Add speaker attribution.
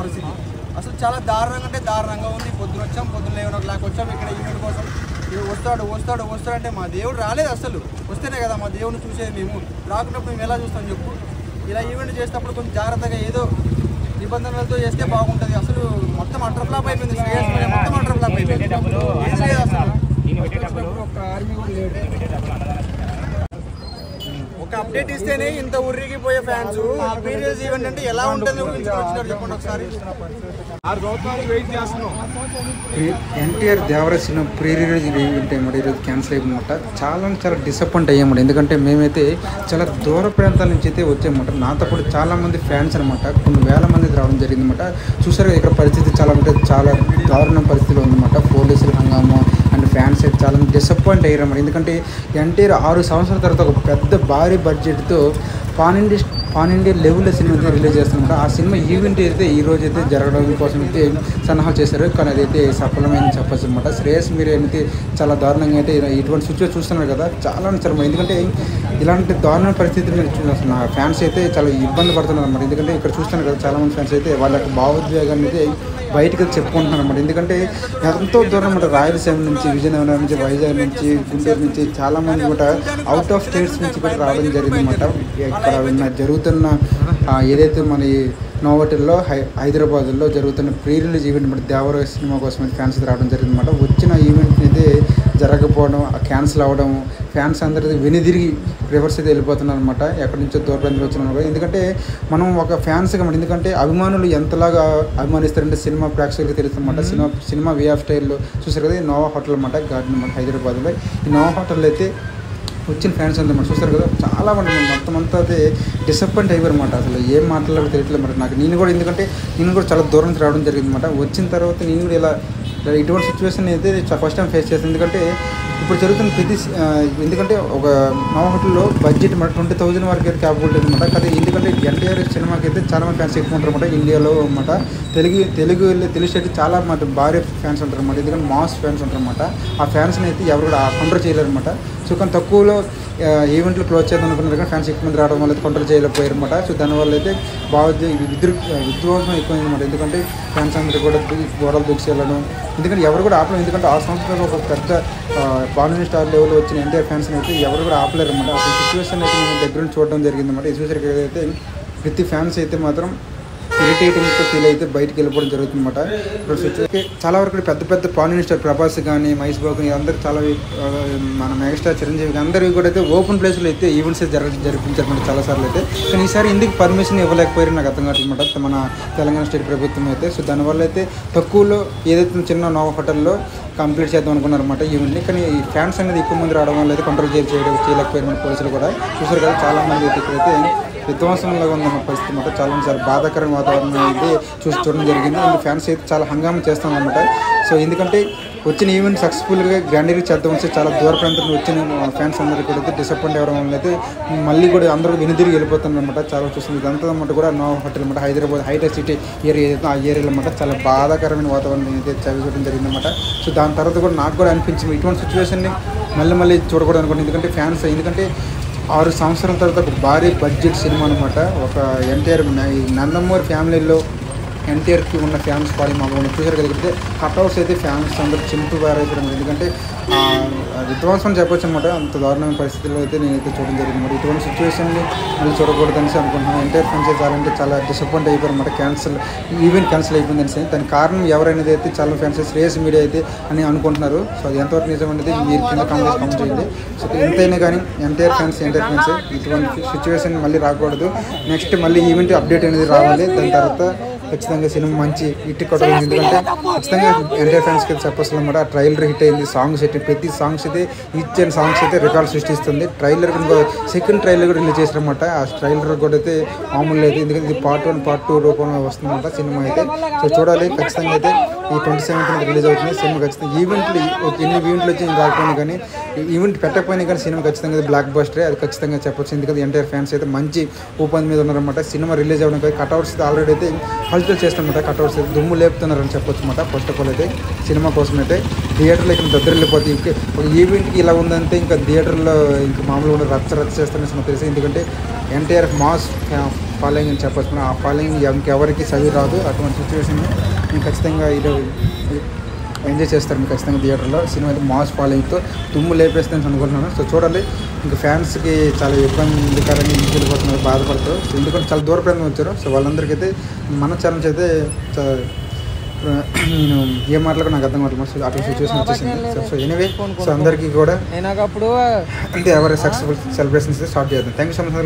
Speaker 1: పరిస్థితి. అసలు చాలా దారుణంగా అంటే దారుణంగా ఉంది. పొద్దున వచ్చాం, పొద్దున్న 11 వచ్చాం ఇక్కడ ఈవెంట్ కోసం. వస్తాడంటే మా దేవుడు రాలేదు. అసలు వస్తేనే కదా మా దేవుడిని చూసేది. మేము రాకున్నప్పుడు మేము ఎలా చూస్తాం చెప్పు. ఇలా ఈవెంట్ చేసేటప్పుడు కొంచెం జాగ్రత్తగా ఏదో నిబంధనలతో చేస్తే బాగుంటుంది. అసలు మొత్తం అండర్ ఫ్లాప్ అయిపోయింది. శ్రేయస్ మొత్తం అండర్ ఫ్లాప్ అయిపోయింది. ఏది లేదు అసలు. ఒక ఆర్మీ కూడా లేదు. ఒక అప్డేట్ ఇస్తేనే ఇంత ఉర్రిగిపోయే ఫ్యాన్స్. ప్రీవియస్ ఈవెంట్ అంటే ఎలా ఉంటుంది చెప్పండి ఒకసారి.
Speaker 2: NTR Devara cinema pre release event అన్నమాట ఈరోజు క్యాన్సిల్ అయిపోయిందన్నమాట. చాలా డిసప్పాయింట్ అయ్యామాట. ఎందుకంటే మేమైతే చాలా దూర ప్రాంతాల నుంచి అయితే వచ్చామన్నమాట. నాతో పాటు చాలామంది ఫ్యాన్స్ అనమాట, కొన్ని వేల మంది రావడం జరిగిందన్నమాట. చూసారు ఇక్కడ పరిస్థితి చాలా దారుణ పరిస్థితిలో ఉందన్నమాట. పోలీసులు హంగామా అండ్ ఫ్యాన్స్ అయితే చాలా డిసప్పాయింట్ అయ్యారన్నమాట. ఎందుకంటే ఎన్టీఆర్ 6 సంవత్సరాల తర్వాత ఒక పెద్ద భారీ బడ్జెట్తో పాన్ ఇండియా లెవెల్లో సినిమా అయితే రిలీజ్ చేస్తున్నమాట. ఆ సినిమా ఈవెంట్ అయితే ఈ రోజు అయితే జరగడం కోసం అయితే సన్నాహాలు చేశారు. కానీ అదైతే సఫలమైందని చెప్పచ్చు అనమాట. శ్రేయస్ మీరు అయితే చాలా దారుణంగా అయితే ఇటువంటి సిచ్యువేషన్ చూస్తున్నారు కదా, చాలా నచ్చరు. ఎందుకంటే ఇలాంటి దారుణ పరిస్థితులు మీరు చూస్తున్న ఫ్యాన్స్ అయితే చాలా ఇబ్బంది పడుతున్నారు అన్నమాట. ఎందుకంటే ఇక్కడ చూస్తున్నారు కదా, చాలామంది ఫ్యాన్స్ అయితే వాళ్ళ యొక్క భావోద్వేగాన్ని అయితే బయటకు చెప్పుకుంటున్నారు అన్నమాట. ఎందుకంటే ఎంతో దూరం అన్నమాట, రాయలసీమ నుంచి, విజయనగరం నుంచి, వైజాగ్ నుంచి, గుంటూరు నుంచి చాలామంది కూడా అవుట్ ఆఫ్ స్టేట్స్ నుంచి కూడా రావడం జరిగింది అన్నమాట. ఇక్కడ జరుగుతున్న ఏదైతే మన నోవోటెల్లో హైదరాబాద్లో జరుగుతున్న ప్రీ రిలీజ్ ఈవెంట్ మరి దేవరా సినిమా కోసం అయితే ఫ్యాన్స్ రావడం జరిగిందన్నమాట. వచ్చిన ఈవెంట్ని అయితే జరగకపోవడం, క్యాన్సిల్ అవ్వడం, ఫ్యాన్స్ అందరికీ వెనుదిరిగి రివర్స్ అయితే వెళ్ళిపోతున్నారు అనమాట. ఎక్కడి నుంచో దూరం వచ్చిన. ఎందుకంటే మనం ఒక ఫ్యాన్స్గా మనం, ఎందుకంటే అభిమానులు ఎంతలాగా అభిమానిస్తారంటే సినిమా ప్రేక్షకులకు తెలుస్తుంది అనమాట. సినిమా వే ఆఫ్ స్టైల్లో చూసారు కదా, నోవా హోటల్ అనమాట, గార్డెన్ అనమాట హైదరాబాద్లో. ఈ నోవా హోటల్లో అయితే వచ్చిన ఫ్యాన్స్ అంతా మనం చూస్తారు కదా, చాలా మంది మొత్తం అంతా అయితే డిసప్పాయింట్ అయ్యారు అనమాట. అసలు ఏం మాట్లాడాలో తెలియట్లేదు మరి నాకు. నేను కూడా చాలా దూరం నుంచి రావడం జరిగింది అనమాట. వచ్చిన తర్వాత నేను కూడా ఇలా ఇటువంటి సిచ్యువేషన్ అయితే ఫస్ట్ టైం ఫేస్ చేస్తాను. ఎందుకంటే ఇప్పుడు జరుగుతున్న ఎందుకంటే ఒక నోవా హోటల్లో బడ్జెట్ మన 20,000 వరకు అయితే క్యాపబిలిటీ అనమాట. కానీ ఎందుకంటే ఎన్టీఆర్ సినిమాకి అయితే చాలా మంది ఫ్యాన్స్ ఎక్కువ ఉంటారు అనమాట ఇండియాలో అనమాట. తెలుగు స్టేట్ చాలా భారీ ఫ్యాన్స్ ఉంటారు అనమాట. ఎందుకంటే మాస్ ఫ్యాన్స్ ఉంటారు అనమాట. ఆ ఫ్యాన్స్ని అయితే ఎవరు కూడా కంట్రోల్ చేయలేరు అనమాట. సో కానీ తక్కువలో ఈవెంట్లు క్లోజ్ చేద్దాం అనుకున్నారు కానీ ఫ్యాన్స్ ఎక్కువ మంది రావడం వల్ల అయితే కంట్రోల్ చేయలేకపోయారు అనమాట. సో దానివల్ల అయితే విధ్వంసం ఎక్కువైంది అనమాట. ఎందుకంటే ఫ్యాన్స్ అందరూ కూడా గోడలు బుక్స్ వెళ్ళడం, ఎందుకంటే ఎవరు కూడా ఆపలేరు. ఎందుకంటే 6 సంవత్సరాలు ఒక పెద్ద బాలీవుడ్ స్టార్ లెవెల్లో వచ్చిన ఎన్టీఆర్ ఫ్యాన్స్ని అయితే ఎవరు కూడా ఆపలేరు అనమాట. అసలు సిచ్యువేషన్ అయితే మేము దగ్గర నుంచి చూడడం జరిగింది అనమాట. ఈ చూసరికి అయితే ప్రతి ఫ్యాన్స్ అయితే మాత్రం ఇరిటేటింగ్తో ఫీల్ అయితే బయటికి వెళ్ళిపోవడం జరుగుతుందన్నమాట. చాలా వరకు పెద్ద పాన్ స్టార్ ప్రభాస్ కానీ, మహేష్ బాబు కానీ అందరూ చాలా మన మెగాస్టార్ చిరంజీవి కానీ అందరికీ కూడా అయితే ఓపెన్ ప్లేస్లో అయితే ఈవెంట్స్ జరిపించారన్నమాట చాలాసార్లు అయితే. కానీ ఈసారి ఎందుకు పర్మిషన్ ఇవ్వలేకపోయారు నాకు అర్థం కావట్లేదు మన తెలంగాణ స్టేట్ ప్రభుత్వం అయితే. సో దానివల్ల అయితే తక్కువలో ఏదైతే చిన్న నోవా హోటల్లో కంప్లీట్ చేద్దాం అనుకున్నారన్నమాట ఈవెంట్ని. కానీ ఈ ఫ్యాన్స్ అనేది ఎక్కువ మంది రావడం వల్ల అయితే కంట్రోల్ చేయలేకపోయారు పోలీసులు కూడా. చూసారు కదా, చాలామంది అయితే ఇక్కడైతే విధ్వంసంలాగా ఉందన్న పరిస్థితి అనమాట. చాలా బాధాకరమైన వాతావరణం అయితే చూడడం జరిగింది. ఇంకా ఫ్యాన్స్ అయితే చాలా హంగామా చేస్తామన్నమాట. సో ఎందుకంటే వచ్చిన ఈవెంట్ సక్సెస్ఫుల్గా గ్రాండ్గా చేద్దాం వస్తే చాలా దూర ప్రాంతంలో వచ్చిన ఫ్యాన్స్ అందరికీ కూడా అయితే డిసప్పాయింట్ అవ్వడం వల్ల అయితే మళ్ళీ కూడా అందరూ వెనుదిరిగి వెళ్ళిపోతున్నారు అనమాట. చాలా చూస్తుంది ఇదంతా అన్నమాట కూడా నోవా హోటల్ అనమాట, హైదరాబాద్ హైటెక్ సిటీ ఏరియా ఏదైతే ఆ ఏరియాలో అనమాట చాలా బాధాకరమైన వాతావరణం అయితే చదివించడం జరిగిందన్నమాట. సో దాని తర్వాత కూడా నాకు కూడా అనిపించింది ఇటువంటి సిచ్యువేషన్ని మళ్ళీ చూడకూడదు అనుకోండి. ఎందుకంటే ఫ్యాన్స్ 6 సంవత్సరాల తర్వాత ఒక భారీ బడ్జెట్ సినిమా అనమాట. ఒక ఎన్టీఆర్ నందమూరి ఫ్యామిలీలో ఎన్టీఆర్కి ఉన్న ఫ్యాన్స్ ఫాలోయింగ్ మాకు చూసారు కదా, కట్అవుట్స్ అయితే ఫ్యాన్స్ అందరూ చింపు పారేసడం. ఎందుకంటే విధ్వంసం చెప్పొచ్చు అనమాట. అంత దారుణమైన పరిస్థితుల్లో అయితే నేనైతే చూడడం జరిగింది అనమాట. ఇటువంటి సిచ్యువేషన్ని మళ్ళీ చూడకూడదని అనుకుంటున్నాను. ఎన్టీఆర్ ఫ్యాన్స్ అయితే చాలా డిసప్పాయింట్ అయిపోయారు అనమాట. ఈవెంట్ క్యాన్సిల్ అయిపోయిందని. దానికి కారణం ఎవరైనది అయితే చాలా ఫ్యాన్స్ శ్రేయస్ మీడియా అయితే అని అనుకుంటున్నారు. సో అది ఎంతవరకు నిజం అనేది మీరు కింద కామెంట్ చేయండి. సో ఎంతైనా కానీ ఎన్టీఆర్ ఫ్యాన్స్ ఇటువంటి సిచ్యువేషన్ మళ్ళీ రాకూడదు. నెక్స్ట్ మళ్ళీ ఈవెంట్ అప్డేట్ అనేది రావాలి. దాని తర్వాత ఖచ్చితంగా సినిమా మంచి హిట్ కొట్టాలి. ఎందుకంటే ఖచ్చితంగా ఎన్టీఆర్ ఫ్యాన్స్కి అయితే చెప్పొచ్చు అనమాట. ఆ ట్రైలర్ హిట్ అయింది, సాంగ్స్ హిట్, ప్రతి సాంగ్స్ అయితే ఇచ్చిన సాంగ్స్ అయితే రికార్డ్ సృష్టిస్తుంది. ట్రైలర్ సెకండ్ ట్రైలర్ కూడా రిలీజ్ చేశారన్నమాట. ఆ ట్రైలర్ కూడా అయితే మామూలు అయితే, ఎందుకంటే ఇది పార్ట్ 1 పార్ట్ 2 రూపంలో వస్తుందన్నమాట సినిమా అయితే. సో చూడాలి. ఖచ్చితంగా అయితే ఈ 27th రిలీజ్ అవుతుంది సినిమా. ఖచ్చితంగా ఈవెంట్లు ఎన్ని ఈవెంట్లు వచ్చి రాకపోయినా కానీ, ఈవెంట్ పెట్టకపోయినా కానీ సినిమా ఖచ్చితంగా బ్లాక్ బస్టరే, అది ఖచ్చితంగా చెప్పొచ్చు. ఎందుకంటే ఎన్టీఆర్ ఫ్యాన్స్ అయితే మంచి ఊపంది మీద ఉన్నారన్నమాట. సినిమా రిలీజ్ అవ్వడం కట్అవుట్స్ ఆల్రెడీ అయితే హల్చల్ చేస్తారన్నమాట. కట్అవుట్స్ దుమ్ము లేపుతున్నారని చెప్పొచ్చు అన్నమాట. ఫస్ట్ ఆఫ్ ఆల్ అయితే సినిమా కోసం అయితే థియేటర్లో ఇక్కడ దగ్గర వెళ్ళిపోతే ఒక ఈవెంట్కి ఇలా ఉందంటే ఇంకా థియేటర్లో ఇంకా మామూలుగా రచ్చ చేస్తారని నాకు తెలిసి. ఎందుకంటే ఎన్టీఆర్ మాస్ ఫాలోయింగ్ అని చెప్పొచ్చు. ఆ ఫాలోయింగ్ ఇంకెవరికి చదివి రాదు. అటువంటి సిచ్యువేషన్ నేను ఖచ్చితంగా ఈరోజు ఎంజాయ్ చేస్తారు మీరు ఖచ్చితంగా థియేటర్లో. సినిమా అయితే మాస్ ఫాలోయింగ్తో దుమ్ము లేపేస్తుందని అనుకుంటున్నాను. సో చూడాలి. ఇంకా ఫ్యాన్స్కి చాలా ఇబ్బందికరంగా ఇంటికి వెళ్ళిపోతున్నారు, బాధపడతారు. సో ఎందుకంటే చాలా దూర ప్రాంతం వచ్చారు. సో వాళ్ళందరికీ అయితే మన ఛానల్స్ అయితే నేను ఏం మాట్లాడక నాకు అర్థం కావట్లేదు. సో అట్లా సిచ్యువేషన్ వచ్చేసింది. సో ఎనీవే సో అందరికీ కూడా అంటే ఎవరి సక్సెస్ఫుల్ సెలబ్రేషన్స్ స్టార్ట్ చేద్దాం. Thank you so much.